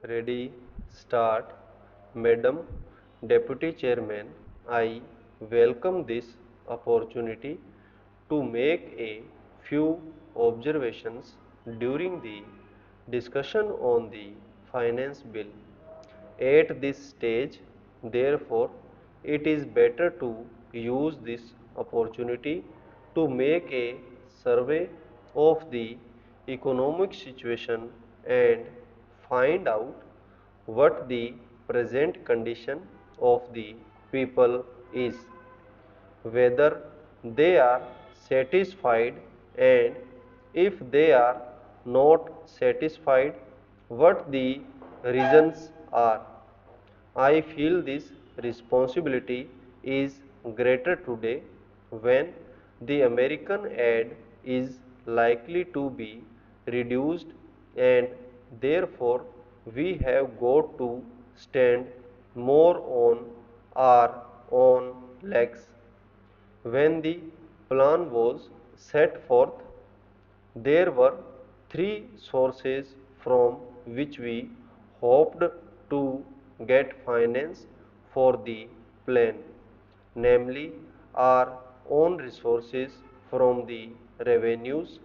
Ready, start. Madam Deputy Chairman, I welcome this opportunity to make a few observations during the discussion on the finance bill. At this stage, therefore, it is better to use this opportunity to make a survey of the economic situation and find out what the present condition of the people is, whether they are satisfied, and if they are not satisfied, what the reasons are. I feel this responsibility is greater today when the American ad is likely to be reduced, and therefore we have got to stand more on our own legs. When the plan was set forth, there were three sources from which we hoped to get finance for the plan, namely our own resources from the revenues,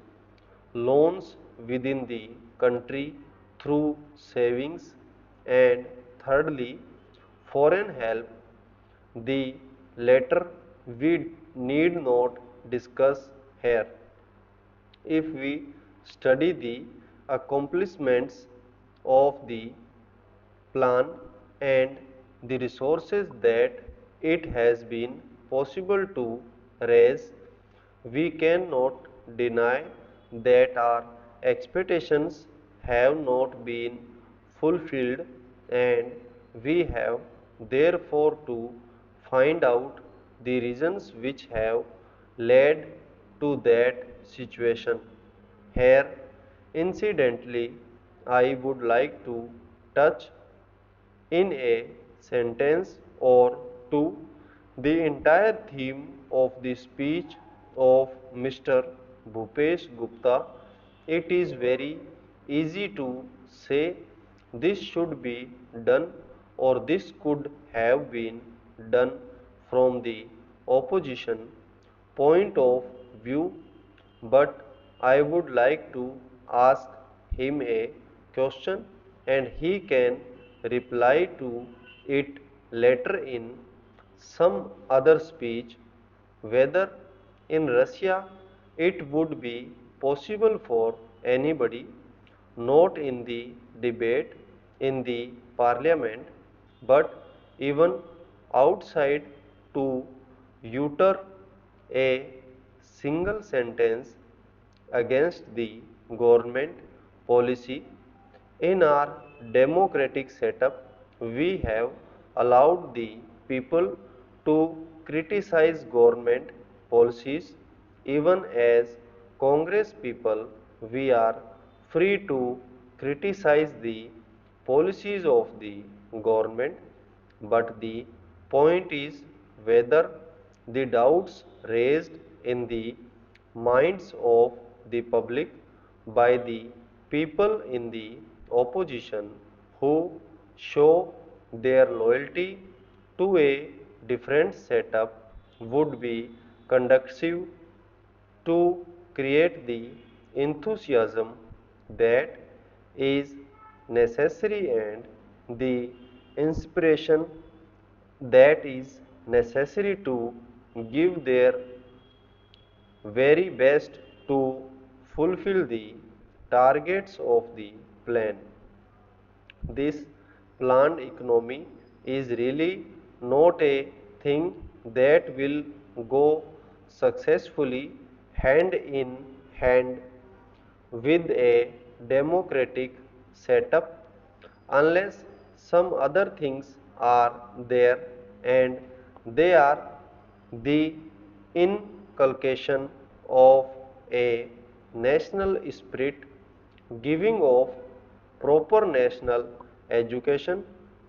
loans within the country through savings, and thirdly, foreign help. The latter we need not discuss here. If we study the accomplishments of the plan and the resources that it has been possible to raise, we cannot deny that our expectations have not been fulfilled, and we have therefore to find out the reasons which have led to that situation. Here, incidentally, I would like to touch in a sentence or two the entire theme of the speech of Mr. Bhupesh Gupta. It is very easy to say this should be done or this could have been done from the opposition point of view, but I would like to ask him a question and he can reply to it later in some other speech, whether in Russia it would be possible for anybody not in the debate in the parliament but even outside to utter a single sentence against the government policy. In our democratic setup, we have allowed the people to criticize government policies. Even as Congress people, we are free to criticize the policies of the government, but the point is whether the doubts raised in the minds of the public by the people in the opposition who show their loyalty to a different setup would be conducive to create the enthusiasm that is necessary and the inspiration that is necessary to give their very best to fulfill the targets of the plan. This planned economy is really not a thing that will go successfully hand in hand with a democratic setup unless some other things are there, and they are the inculcation of a national spirit, giving of proper national education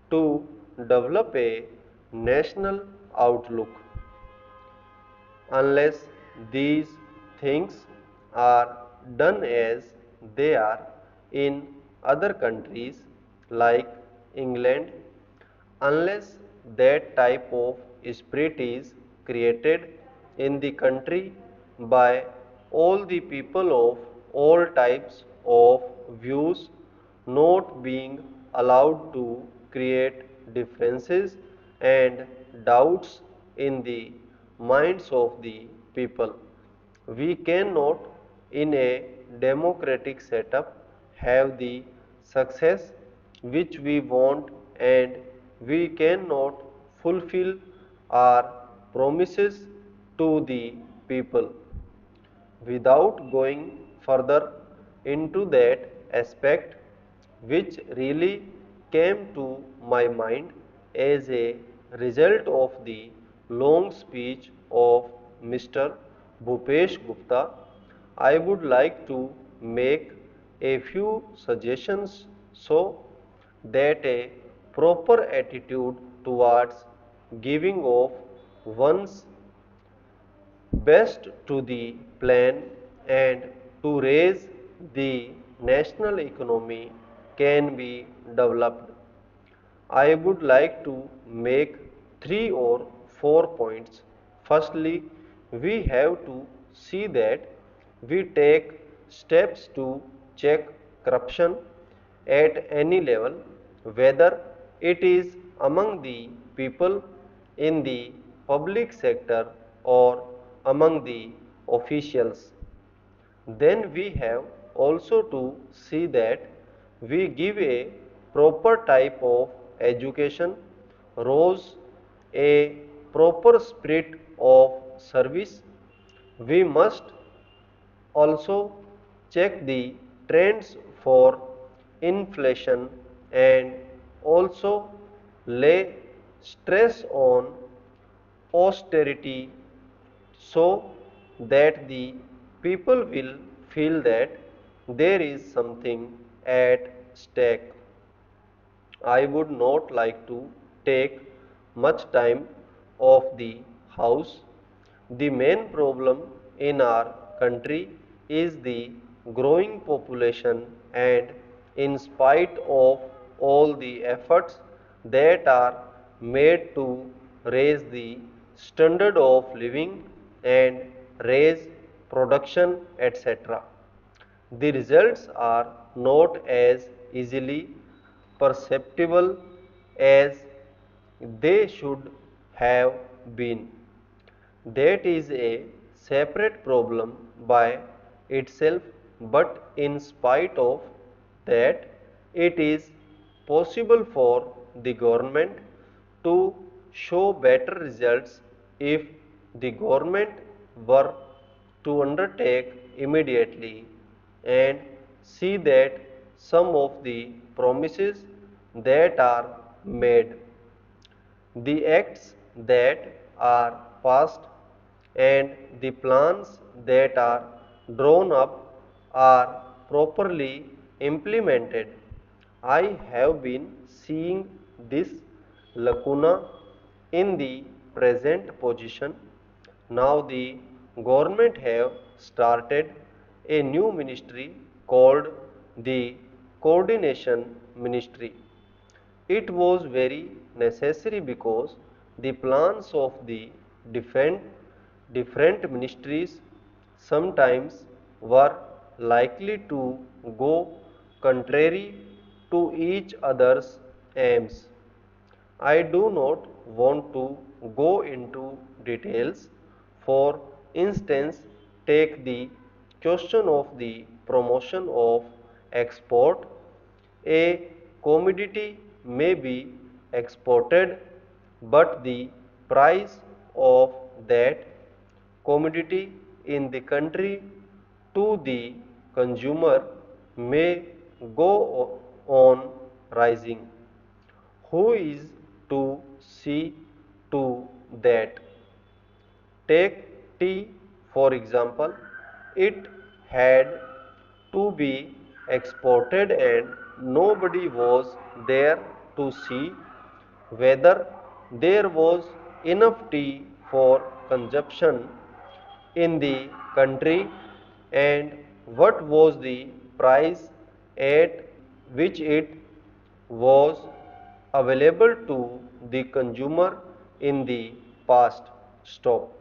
to develop a national outlook. Unless these things are done as they are in other countries, like England, unless that type of spirit is created in the country by all the people of all types of views not being allowed to create differences and doubts in the minds of the people. We cannot, in a democratic setup, have the success which we want, and we cannot fulfill our promises to the people. Without going further into that aspect, which really came to my mind as a result of the long speech of Mr. Bhupesh Gupta, I would like to make a few suggestions so that a proper attitude towards giving of one's best to the plan and to raise the national economy can be developed. I would like to make 3 or 4 points. Firstly, we have to see that we take steps to check corruption at any level, whether it is among the people in the public sector or among the officials. Then we have also to see that we give a proper type of education, rose a proper spirit of service. We must also check the trends for inflation and also lay stress on austerity so that the people will feel that there is something at stake. I would not like to take much time of the house. The main problem in our country is the growing population, and in spite of all the efforts that are made to raise the standard of living and raise production, etc., the results are not as easily perceptible as they should have been. That is a separate problem by itself, but in spite of that, it is possible for the government to show better results if the government were to undertake immediately and see that some of the promises that are made, the acts that are passed, and the plans that are drawn up are properly implemented. I have been seeing this lacuna in the present position. Now the government have started a new ministry called the Coordination Ministry. It was very necessary because the plans of the different, different ministries sometimes were likely to go contrary to each other's aims. I do not want to go into details. For instance, take the question of the promotion of export. A commodity may be exported, but the price of that commodity in the country to the consumer may go on rising. Who is to see to that? Take tea for example. It had to be exported, and nobody was there to see whether there was enough tea for consumption in the country and what was the price at which it was available to the consumer in the past. Stop.